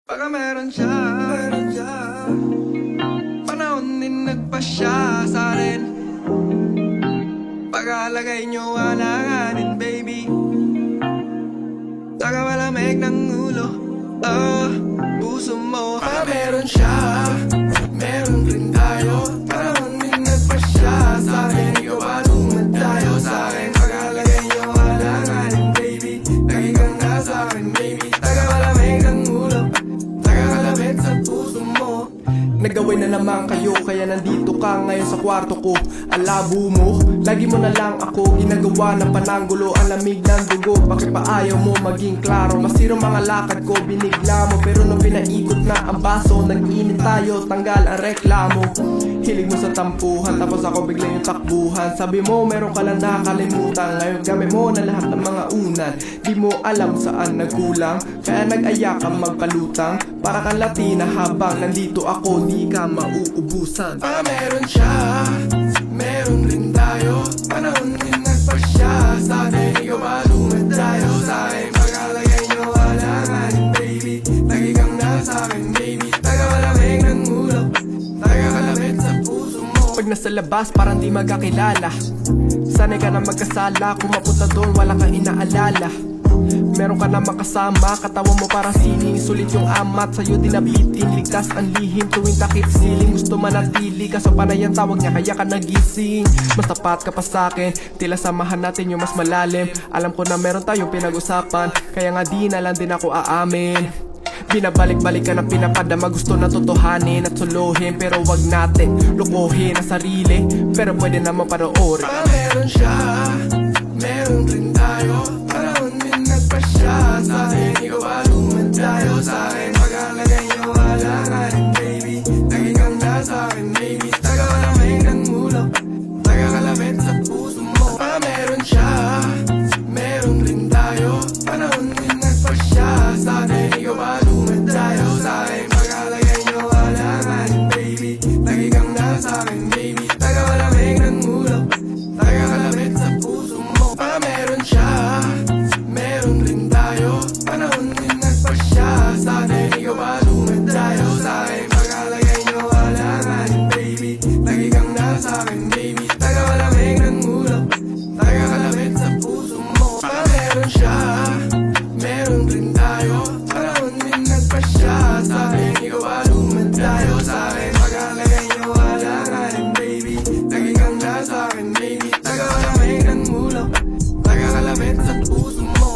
Baka meron siya, panahon din nagpasya sa akin. Pagkalagay nyo alanganin, baby. Saka malamig ng ulo, puso mo. Baka meron siya, meron rin tayo. Panahon din nagpasya sa akin. Ikaw ba lumadayo sa akin? Pagkalagay nyo alanganin, baby. Lagi kang nasa akin, baby. Saka malamig ng ulo, nakakalapit sa puso mo. Nagawin na naman kayo, kaya nandito ka ngayon sa kwarto ko. Ang labo mo, lagi mo na lang ako ginagawa ng pananggulo. Ang lamig ng dugo, bakit pa ayaw mo maging klaro? Masiro mga lakad ko, binigla mo. Pero nung pinaikot na ang baso, nag-init tayo, tanggal ang reklamo. Hilig mo sa tampuhan, tapos ako biglang yung takbuhan. Sabi mo meron ka lang nakalimutan, ngayon gamit mo na lahat ng mga unan. Di mo alam saan nagkulang, kaya nag-aya kang magpalutang. Para kang Latina habang nandito ako, di ka mauubusan. Baka meron siya, meron rin tayo. Panahon din nagpasya sa atin. Ikaw ba lumadayo sa akin? Pagkalagay nyo alanganin, baby. Lagi kang nasa akin, baby. Taga malamig ng ulo, nakakalapit sa puso mo. Pag nasa labas parang di magkakilala, sanay ka na magkasala. Kung mapunta doon wala kang inaalala. Meron ka na makasama, katawan mo parang sining. Sulit yung amat, sa'yo dinabitin. Ligtas ang lihim tuwing takip siling. Gusto manatili, kaso panay ang tawag niya kaya ka nagising. Mas tapat ka pa sa'kin, tila samahan natin yung mas malalim. Alam ko na meron tayong pinag-usapan, kaya nga di na lang din ako aamin. Binabalik-balik ka ng pinapadama, gusto na totohanin at suluhin. Pero wag natin lukuhin ang sarili, pero pwede naman panoorin. Baka meron siya, meron rin tayo. Panahon din nagpasya sa akin. Ikaw ba lumadayo sa akin? Pagkalagay nyo alanganin, baby. Lagi kang nasa akin, baby. Taga malamig ng ulo, nakakalapit sa puso mo. Baka meron siya, meron rin tayo. Panahon din nagpasya sa akin. Ikaw ba lumadayo sa akin? Pagkalagay nyo alanganin, baby. Lagi kang nasa akin, baby. Taga malamig ng ulo, nakakalapit sa puso mo. Baka meron siya, meron rin tayo. Panahon din nagpasya sa atin. Ikaw ba lumadayo sa akin? Pagkalagay nyo alanganin, baby. Lagi kang nasa akin, baby. Taga malamig ng ulo, nakakalapit sa puso mo. Baka meron siya, meron rin tayo. Panahon din nagpasya sa atin. Ikaw ba lumadayo sa akin? Pagkalagay nyo alanganin, baby. Lagi kang nasa akin, baby. Taga malamig ng ulo, nakakalapit sa puso mo.